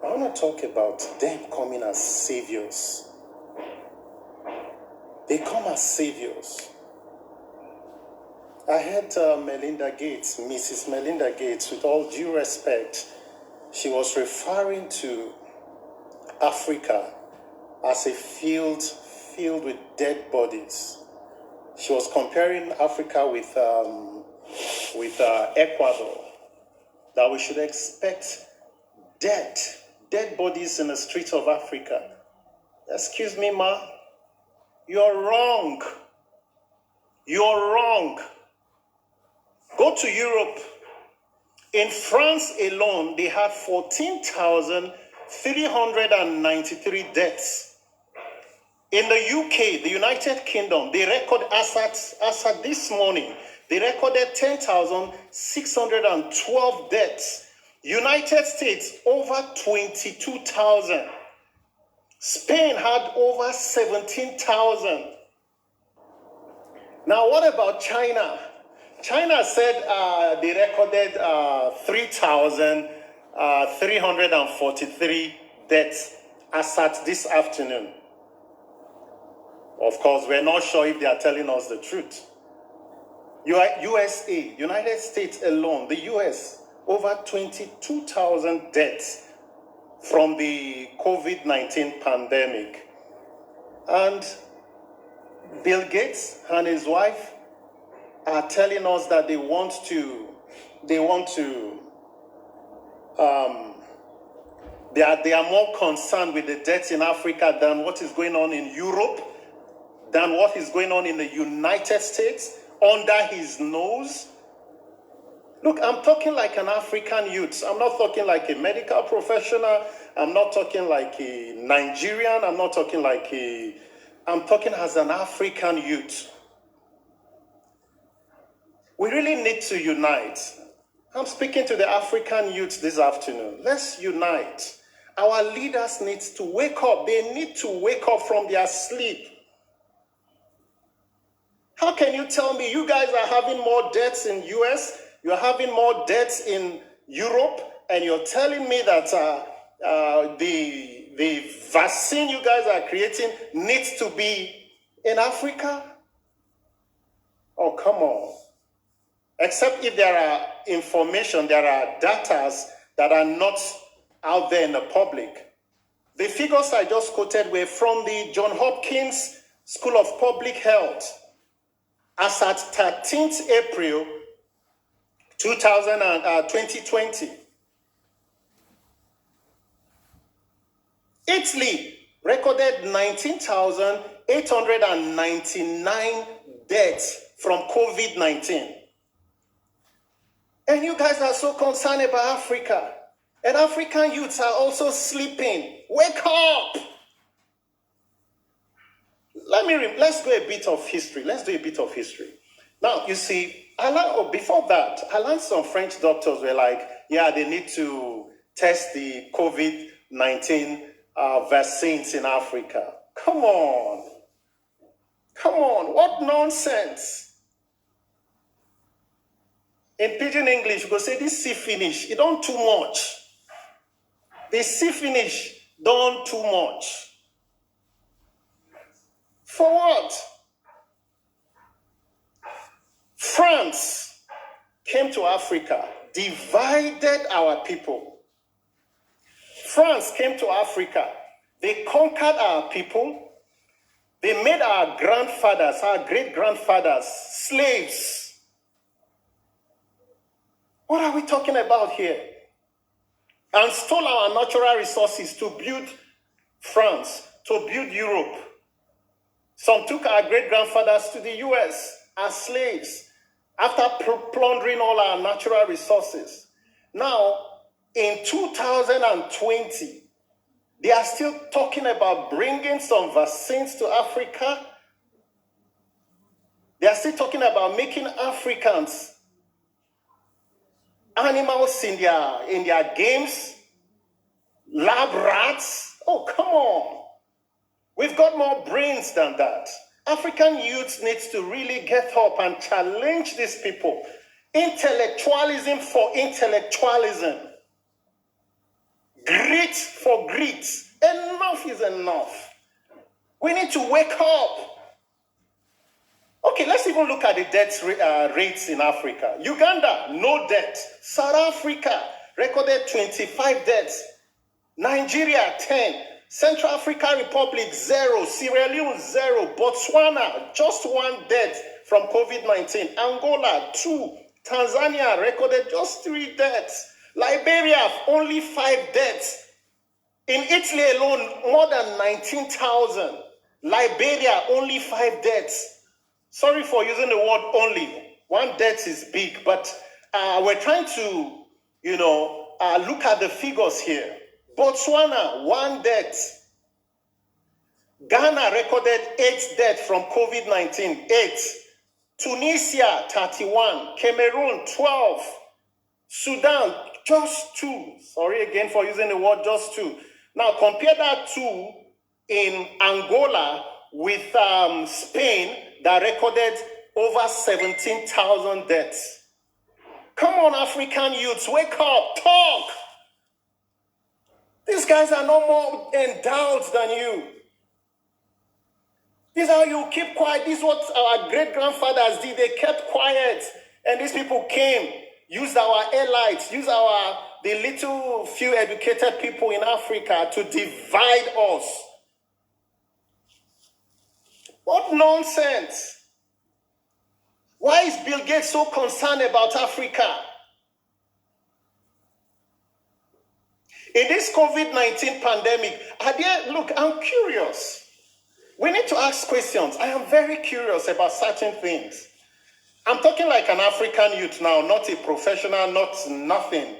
I want to talk about them coming as saviors. They come as saviors. I heard Melinda Gates, Mrs. Melinda Gates, with all due respect, she was referring to Africa as a field filled with dead bodies. She was comparing Africa with Ecuador, that we should expect dead bodies in the streets of Africa. Excuse me, ma, you're wrong. You're wrong. Go to Europe. In France alone, they had 14,393 deaths. In the UK, the United Kingdom, they recorded, as at this morning, they recorded 10,612 deaths. United States, over 22,000. Spain had over 17,000. Now, what about China? China said they recorded 3,343 deaths as at this afternoon. Of course, we're not sure if they are telling us the truth. USA, United States alone, the US, over 22,000 deaths from the COVID-19 pandemic. And Bill Gates and his wife are telling us that they are more concerned with the deaths in Africa than what is going on in Europe, than what is going on in the United States, under his nose. Look, I'm talking like an African youth. I'm not talking like a medical professional. I'm not talking like a Nigerian. I'm talking as an African youth. We really need to unite. I'm speaking to the African youth this afternoon. Let's unite. Our leaders need to wake up. They need to wake up from their sleep. How can you tell me you guys are having more deaths in US, you're having more deaths in Europe, and you're telling me that the vaccine you guys are creating needs to be in Africa? Oh, come on. Except if there are information, there are data that are not out there in the public. The figures I just quoted were from the Johns Hopkins School of Public Health. As at 13th April 2020, Italy recorded 19,899 deaths from COVID-19. And you guys are so concerned about Africa. And African youths are also sleeping. Wake up! Let's do a bit of history. Now, you see, before that, I learned some French doctors were like, yeah, they need to test the COVID-19 vaccines in Africa. Come on, what nonsense. In pidgin English, you go say, this see finish, it don't too much. The see finish don't too much. For what? France came to Africa, divided our people. France came to Africa. They conquered our people. They made our grandfathers, our great-grandfathers, slaves. What are we talking about here? And stole our natural resources to build France, to build Europe. Some took our great-grandfathers to the US as slaves after plundering all our natural resources. Now, in 2020, they are still talking about bringing some vaccines to Africa. They are still talking about making Africans animals in their games, lab rats. Oh, come on. We've got more brains than that. African youth needs to really get up and challenge these people. Intellectualism for intellectualism. Great grit for grit. Enough is enough. We need to wake up. Okay, let's even look at the death rates in Africa. Uganda, no death. South Africa recorded 25 deaths. Nigeria, 10. Central African Republic, 0. Sierra Leone, 0. Botswana, just 1 death from COVID-19. Angola, 2. Tanzania recorded just 3 deaths. Liberia, only 5 deaths. In Italy alone, more than 19,000. Liberia, only 5 deaths. Sorry for using the word only. 1 death is big, but we're trying to, look at the figures here. Botswana, 1 death. Ghana recorded 8 deaths from COVID-19, 8. Tunisia, 31. Cameroon, 12. Sudan, just 2. Sorry again for using the word just 2. Now, compare that to in Angola with Spain that recorded over 17,000 deaths. Come on, African youths, wake up, talk. These guys are no more endowed than you. This is how you keep quiet. This is what our great-grandfathers did. They kept quiet. And these people came, used our elites, used the little few educated people in Africa to divide us. What nonsense. Why is Bill Gates so concerned about Africa? In this COVID-19 pandemic, look, I'm curious. We need to ask questions. I am very curious about certain things. I'm talking like an African youth now, not a professional, not nothing.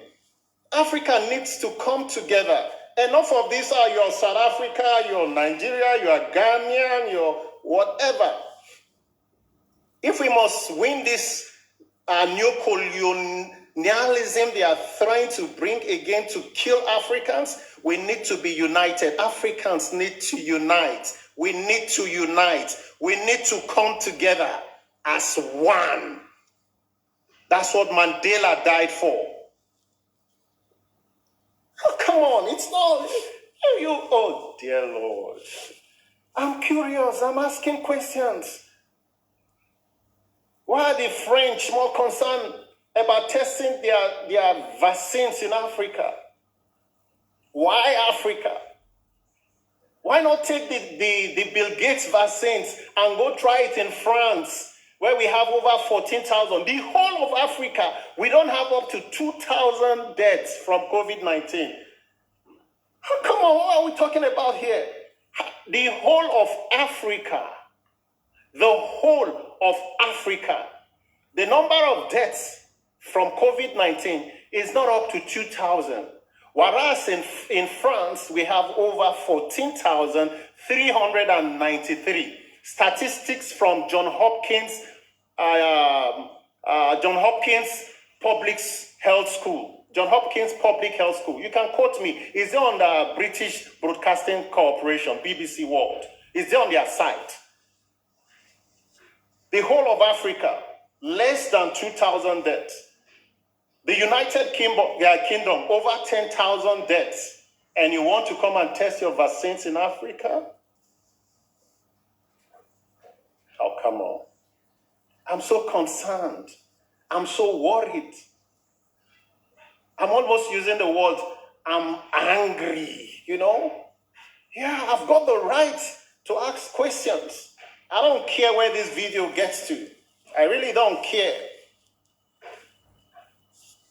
Africa needs to come together. Enough of these are your South Africa, your Nigeria, your Ghanaian, your whatever. If we must win this new colonialism they are trying to bring again to kill Africans, we need to be united. Africans need to unite. We need to unite. We need to come together as one. That's what Mandela died for. Oh, come on, it's not you. Oh, dear Lord. I'm curious. I'm asking questions. Why are the French more concerned about testing their vaccines in Africa? Why Africa? Why not take the Bill Gates vaccines and go try it in France, where we have over 14,000? The whole of Africa, we don't have up to 2,000 deaths from COVID-19. Come on, what are we talking about here? The whole of Africa, the whole of Africa, the number of deaths from COVID-19 is not up to 2,000. Whereas in France, we have over 14,393. Statistics from John Hopkins Public Health School. John Hopkins Public Health School. You can quote me. It's there on the British Broadcasting Corporation, BBC World. It's there on their site. The whole of Africa, less than 2,000 deaths. The United Kingdom, over 10,000 deaths. And you want to come and test your vaccines in Africa? Oh, come on. I'm so concerned. I'm so worried. I'm almost using the word, I'm angry, Yeah, I've got the right to ask questions. I don't care where this video gets to. I really don't care.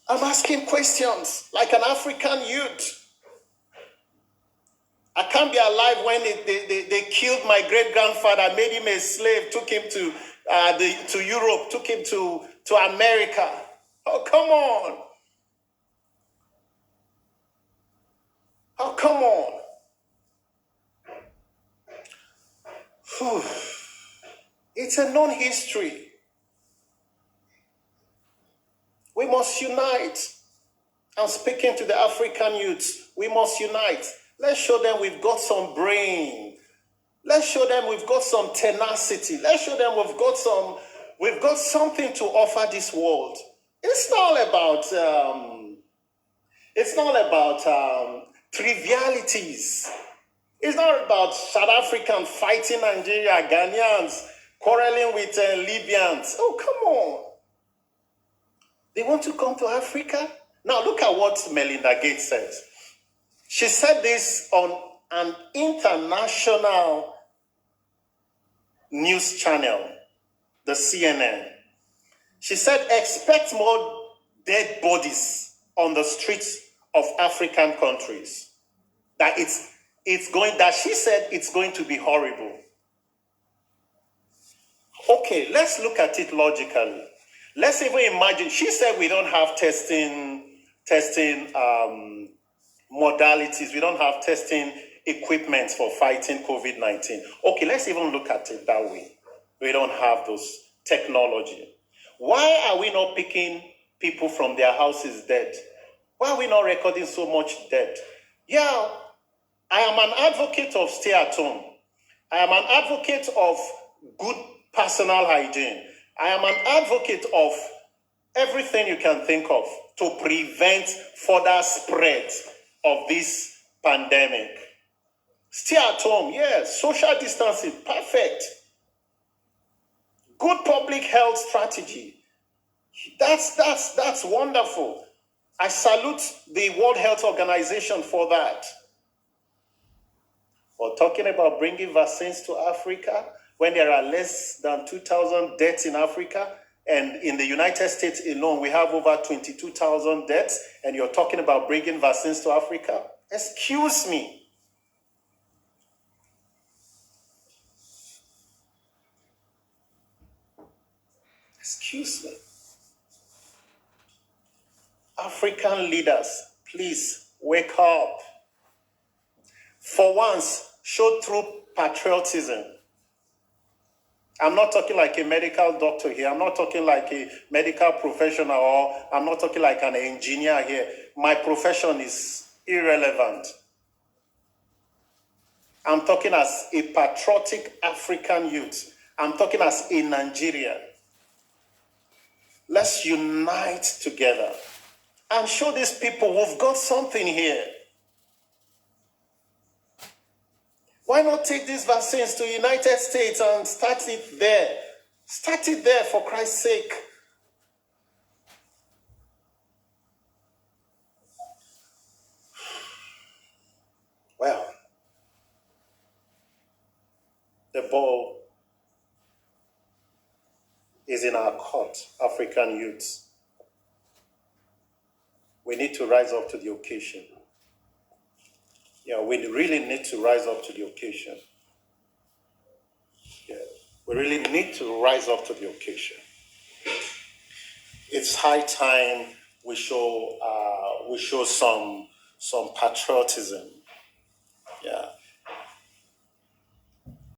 I'm asking questions like an African youth. I can't be alive when they killed my great-grandfather, made him a slave, took him to Europe, took him to America. Oh, come on. Oh, come on. Whew. It's a known history. We must unite. I'm speaking to the African youths. We must unite. Let's show them we've got some brain. Let's show them we've got some tenacity. Let's show them we've got something to offer this world. It's not about trivialities. It's not about South Africans fighting Nigeria, Ghanaians quarreling with Libyans. Oh, come on. They want to come to Africa? Now, look at what Melinda Gates says. She said this on an international news channel, the CNN. She said, expect more dead bodies on the streets of African countries. That she said it's going to be horrible. Okay, let's look at it logically. Let's even imagine, she said we don't have testing modalities, we don't have testing equipment for fighting COVID-19. Okay, let's even look at it that way. We don't have those technology. Why are we not picking people from their houses dead? Why are we not recording so much dead? Yeah, I am an advocate of stay at home. I am an advocate of good personal hygiene. I am an advocate of everything you can think of to prevent further spread of this pandemic. Stay at home, yes. Social distancing, perfect. Good public health strategy. That's wonderful. I salute the World Health Organization for that. Or talking about bringing vaccines to Africa when there are less than 2,000 deaths in Africa, and in the United States alone, we have over 22,000 deaths, and you're talking about bringing vaccines to Africa? Excuse me. Excuse me. African leaders, please wake up. For once, show true patriotism. I'm not talking like a medical doctor here. I'm not talking like a medical professional, or I'm not talking like an engineer here. My profession is irrelevant. I'm talking as a patriotic African youth. I'm talking as a Nigerian. Let's unite together and show these people we've got something here. Why not take these vaccines to the United States and start it there? Start it there, for Christ's sake. Well, the ball is in our court, African youths. We need to rise up to the occasion. Yeah, we really need to rise up to the occasion. Yeah, we really need to rise up to the occasion. It's high time we show some patriotism. Yeah,